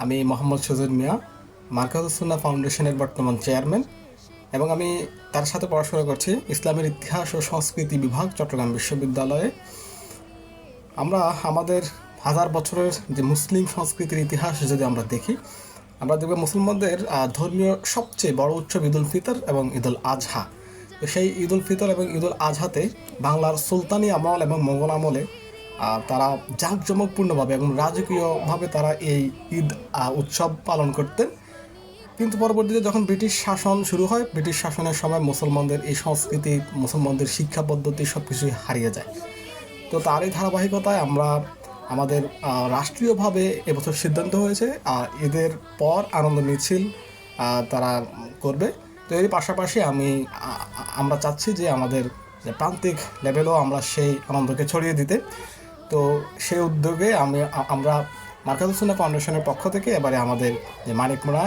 আমি মোহাম্মদ সুজন মিয়া, মার্কাজুস সুন্নাহ ফাউন্ডেশনের বর্তমান চেয়ারম্যান, এবং আমি তার সাথে পড়াশোনা করছি ইসলামের ইতিহাস ও সংস্কৃতি বিভাগ, চট্টগ্রাম বিশ্ববিদ্যালয়ে। আমরা আমাদের হাজার বছরের যে মুসলিম সংস্কৃতির ইতিহাস যদি আমরা দেখি, আমরা দেখব মুসলমানদের ধর্মীয় সবচেয়ে বড় উৎসব ঈদুল ফিতর এবং ঈদুল আজহা। তো সেই ঈদুল ফিতর এবং ঈদুল আজহাতে বাংলার সুলতানি আমল এবং মোগল আমলে তারা জাঁকজমকপূর্ণভাবে এবং রাজকীয়ভাবে তারা এই ঈদ উৎসব পালন করতেন। কিন্তু পরবর্তীতে যখন ব্রিটিশ শাসন শুরু হয়, ব্রিটিশ শাসনের সময় মুসলমানদের এই সংস্কৃতি, মুসলমানদের শিক্ষা পদ্ধতি সব কিছুই হারিয়ে যায়। তো তারই ধারাবাহিকতায় আমরা আমাদের রাষ্ট্রীয়ভাবে এবছর সিদ্ধান্ত হয়েছে ঈদের পর আনন্দ মিছিল তারা করবে। তো এর পাশাপাশি আমরা চাচ্ছি যে আমাদের যে প্রান্তিক লেভেলেও আমরা সেই আনন্দকে ছড়িয়ে দিতে। তো সেই উদ্যোগে আমরা মার্কাজুস সুন্নাহ ফাউন্ডেশনের পক্ষ থেকে এবারে আমাদের যে মানিকমুড়া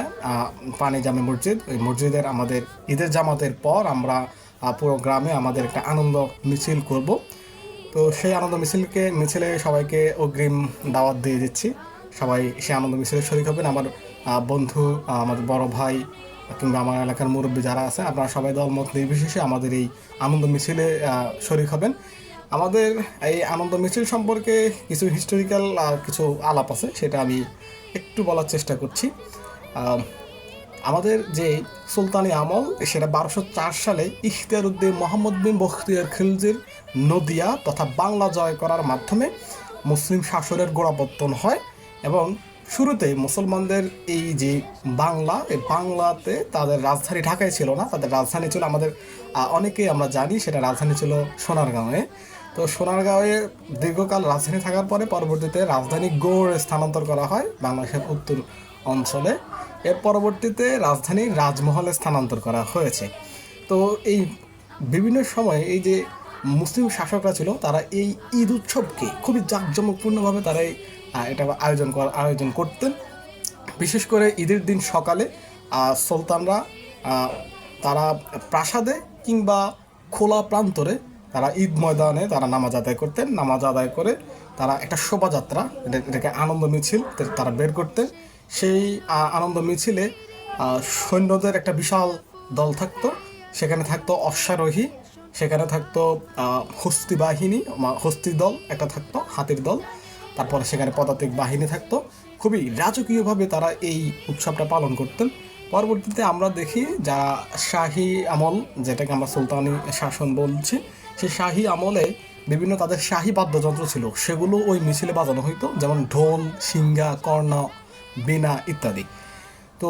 পানি জামে মসজিদ, ওই মসজিদের আমাদের ঈদের জামাতের পর আমরা পুরো গ্রামে আমাদের একটা আনন্দ মিছিল করব। তো সেই আনন্দ মিছিলে সবাইকে অগ্রিম দাওয়াত দিয়ে দিচ্ছি। সবাই সেই আনন্দ মিছিলে শরিক হবেন। আমার বন্ধু, আমাদের বড় ভাই কিংবা আমার এলাকার মুরব্বী যারা আছে, আপনারা সবাই দলমত নির্বিশেষে আমাদের এই আনন্দ মিছিলে শরিক হবেন। আমাদের এই আনন্দ মিছিল সম্পর্কে কিছু হিস্টোরিক্যাল কিছু আলাপ আছে, সেটা আমি একটু বলার চেষ্টা করছি। আমাদের যে সুলতানি আমল, সেটা 1204 সালে ইখতিয়ার উদ্দিন মোহাম্মদ বিন বখতিয়ার খিলজির নদিয়া তথা বাংলা জয় করার মাধ্যমে মুসলিম শাসনের গোড়াপত্তন হয়। এবং শুরুতে মুসলমানদের এই যে এই বাংলাতে তাদের রাজধানী ঢাকায় ছিল না, তাদের রাজধানী ছিল, আমাদের অনেকেই আমরা জানি সেটা রাজধানী ছিল সোনারগাঁওয়ে। তো সোনারগাঁওয়ে দীর্ঘকাল রাজধানী থাকার পরে পরবর্তীতে রাজধানী গৌড়ে স্থানান্তর করা হয় বাংলাদেশের উত্তর অঞ্চলে। এর পরবর্তীতে রাজধানী রাজমহলে স্থানান্তর করা হয়েছে। তো এই বিভিন্ন সময়ে এই যে মুসলিম শাসকরা ছিল, তারা এই ঈদ উৎসবকে খুবই জাঁকজমকপূর্ণভাবে তারা এটা আয়োজন করতেন। বিশেষ করে ঈদের দিন সকালে সুলতানরা তারা প্রাসাদে কিংবা খোলা প্রান্তরে তারা ঈদ ময়দানে তারা নামাজ আদায় করতেন। নামাজ আদায় করে তারা একটা শোভাযাত্রা, এটাকে আনন্দ মিছিল তারা বের করতেন। সেই আনন্দ মিছিলে সৈন্যদের একটা বিশাল দল থাকতো, সেখানে থাকতো অশ্বারোহী, সেখানে থাকতো হস্তি বাহিনী, হস্তি দল একটা থাকতো, হাতির দল, তারপরে সেখানে পদাতিক বাহিনী থাকতো। খুবই রাজকীয়ভাবে তারা এই উৎসবটা পালন করতেন। পরবর্তীতে আমরা দেখি যারা শাহী আমল, যেটাকে আমরা সুলতানি শাসন বলছি, সেই শাহী আমলে বিভিন্ন তাদের শাহী বাদ্যযন্ত্র ছিল, সেগুলো ওই মিছিলে বাজানো হইতো, যেমন ঢোল, সিঙ্গা, কর্ণা, বীণা ইত্যাদি। তো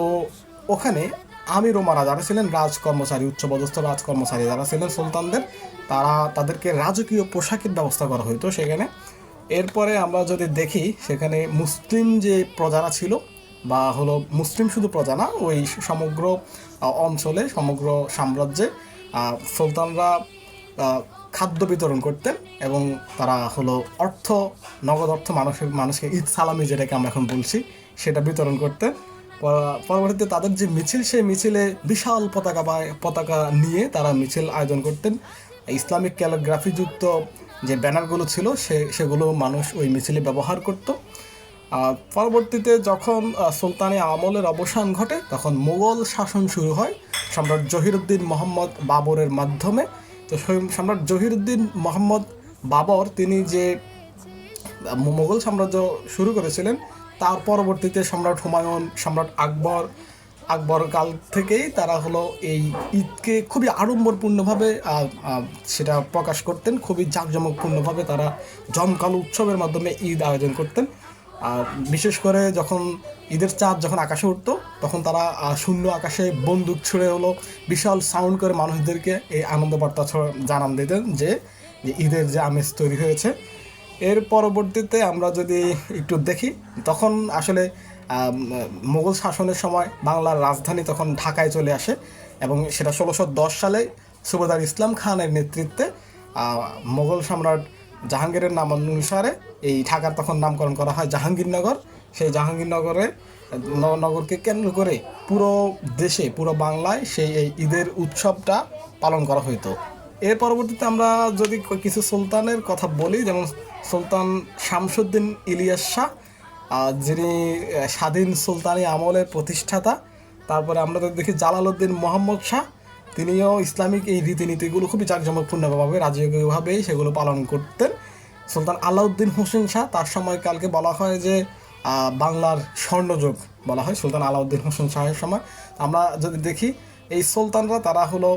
ওখানে আমির ওমারা যারা ছিলেন রাজকর্মচারী, উচ্চপদস্থ রাজকর্মচারী যারা ছিলেন সুলতানদের, তাদেরকে রাজকীয় পোশাকের ব্যবস্থা করা হইতো সেখানে। এরপরে আমরা যদি দেখি, সেখানে মুসলিম যে প্রজারা ছিল, বা হলো মুসলিম শুধু প্রজা না, ওই সমগ্র অঞ্চলে, সমগ্র সাম্রাজ্যে সুলতানরা খাদ্য বিতরণ করতেন এবং তারা হলো নগদ অর্থ মানুষকে ঈদ সালামি, যেটাকে আমরা এখন বলছি, সেটা বিতরণ করতেন। পরবর্তীতে তাদের যে মিছিল, সেই মিছিলে বিশাল পতাকা নিয়ে তারা মিছিল আয়োজন করতেন। ইসলামিক ক্যালিগ্রাফিযুক্ত যে ব্যানারগুলো ছিল সেগুলো মানুষ ওই মিছিলে ব্যবহার করত। পরবর্তীতে যখন সুলতানি আমলের অবসান ঘটে, তখন মুঘল শাসন শুরু হয় সম্রাট জহিরুদ্দিন মোহাম্মদ বাবরের মাধ্যমে। তো সম্রাট জহিরুদ্দিন মোহাম্মদ বাবর তিনি যে মুঘল সাম্রাজ্য শুরু করেছিলেন, তার পরবর্তীতে সম্রাট হুমায়ুন, সম্রাট আকবর কাল থেকেই তারা হলো এই ঈদকে খুবই আড়ম্বরপূর্ণভাবে সেটা প্রকাশ করতেন। খুবই জাঁকজমকপূর্ণভাবে তারা জমকালো উৎসবের মাধ্যমে ঈদ আয়োজন করতেন। বিশেষ করে যখন ঈদের চাঁদ যখন আকাশে উঠতো, তখন তারা শূন্য আকাশে বন্দুক ছুঁড়ে হলো বিশাল সাউন্ড করে মানুষদেরকে এই আনন্দ বার্তা জানান দিতেন যে ঈদের যে আমেজ তৈরি হয়েছে। এর পরবর্তীতে আমরা যদি একটু দেখি, তখন আসলে মুঘল শাসনের সময় বাংলার রাজধানী তখন ঢাকায় চলে আসে, এবং সেটা 1610 সালে সুবেদার ইসলাম খানের নেতৃত্বে মুঘল সম্রাট জাহাঙ্গীরের নাম অনুসারে এই ঢাকার তখন নামকরণ করা হয় জাহাঙ্গীরনগর। সেই জাহাঙ্গীরনগরকে কেন্দ্র করে পুরো দেশে, পুরো বাংলায় সেই এই ঈদের উৎসবটা পালন করা হইতো। এর পরবর্তীতে আমরা যদি কিছু সুলতানের কথা বলি, যেমন সুলতান শামসুদ্দিন ইলিয়াস শাহ, যিনি স্বাধীন সুলতানি আমলের প্রতিষ্ঠাতা। তারপরে আমরা তো দেখি জালালউদ্দিন মোহাম্মদ শাহ, তিনিও ইসলামিক এই রীতিনীতিগুলো খুবই জাঁকজমকপূর্ণভাবে রাজকীয়ভাবেই সেগুলো পালন করতেন। সুলতান আলাউদ্দিন হোসেন শাহ, তার সময়কালকে বলা হয় যে বাংলার স্বর্ণযুগ বলা হয় সুলতান আলাউদ্দিন হোসেন শাহের সময়। আমরা যদি দেখি এই সুলতানরা তারা হলো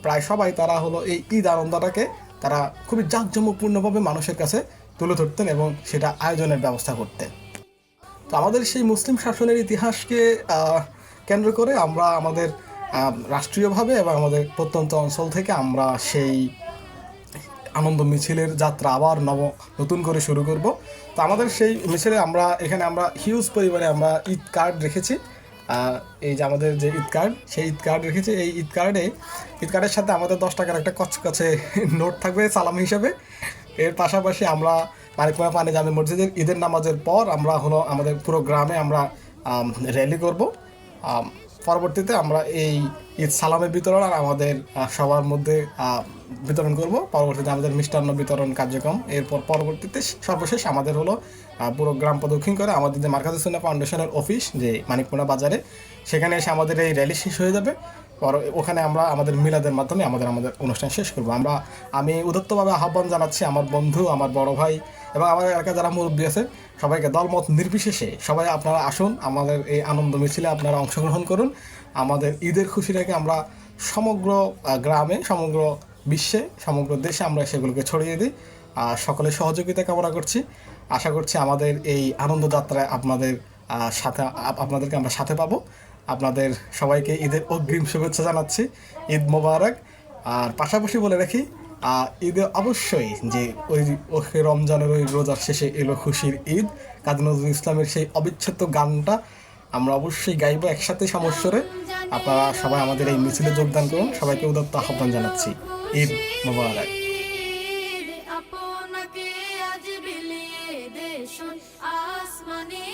প্রায় সবাই তারা হলো এই ঈদ আনন্দটাকে তারা খুবই জাঁকজমকপূর্ণভাবে মানুষের কাছে তুলে ধরতেন এবং সেটা আয়োজনের ব্যবস্থা করতেন। তো আমাদের সেই মুসলিম শাসনের ইতিহাসকে কেন্দ্র করে আমরা আমাদের রাষ্ট্রীয়ভাবে এবং আমাদের প্রত্যন্ত অঞ্চল থেকে আমরা সেই আনন্দ মিছিলের যাত্রা আবার নতুন করে শুরু করব। তো আমাদের সেই মিছিলে আমরা হিউজ পরিমাণে আমরা ঈদ কার্ড রেখেছি। এই যে আমাদের যে ঈদ কার্ড, সেই ঈদ কার্ড রেখেছি। এই ঈদ কার্ডের সাথে আমাদের 10 টাকার একটা কচকচে নোট থাকবে সালাম হিসাবে। এর পাশাপাশি আমরা মানিকপাড়া পানি জামে মসজিদের ঈদের নামাজের পর আমরা আমাদের পুরো গ্রামে আমরা র্যালি করব। পরবর্তীতে আমরা এই ঈদ সালামের বিতরণ আর আমাদের সবার মধ্যে বিতরণ করব। পরবর্তীতে আমাদের মিষ্টান্ন বিতরণ কার্যক্রম। এরপর পরবর্তীতে সর্বশেষ আমাদের হলো পুরো গ্রাম প্রদক্ষিণ করে আমাদের যে মার্কাজুস সুন্নাহ ফাউন্ডেশনের অফিস যে মানিকপাড়া বাজারে, সেখানে এসে আমাদের এই র্যালি শেষ হয়ে যাবে। ওখানে আমরা আমাদের মিলাদের মাধ্যমে আমাদের অনুষ্ঠান শেষ করবো। আমি উদাত্তভাবে আহ্বান জানাচ্ছি আমার বন্ধু, আমার বড় ভাই এবং আমার এলাকায় যারা মুরব্বী আছে সবাইকে, দলমত নির্বিশেষে সবাই আপনারা আসুন, আমাদের এই আনন্দ মিছিলে আপনারা অংশগ্রহণ করুন। আমাদের ঈদের খুশিটাকে আমরা সমগ্র গ্রামে, সমগ্র বিশ্বে, সমগ্র দেশে আমরা সেগুলোকে ছড়িয়ে দিই। সকলের সহযোগিতা কামনা করছি। আশা করছি আমাদের এই আনন্দ যাত্রায় আপনাদেরকে আমরা সাথে পাবো। আপনাদের সবাইকে ঈদের অগ্রিম শুভেচ্ছা জানাচ্ছি। ঈদ মোবারক। আর পাশাপাশি বলে রাখি, ঈদে অবশ্যই যে ওই রমজানের ওই রোজার শেষে এলো খুশির ঈদ, কাজী নজরুল ইসলামের সেই অবিচ্ছেদ্য গানটা আমরা অবশ্যই গাইবো একসাথে সমস্বরে। আপনারা সবাই আমাদের এই মিছিলে যোগদান করুন। সবাইকে উদাত্ত আহ্বান জানাচ্ছি। ঈদ মোবারক। আপনাকে আজ বিলিয়ে দেশ আসমানে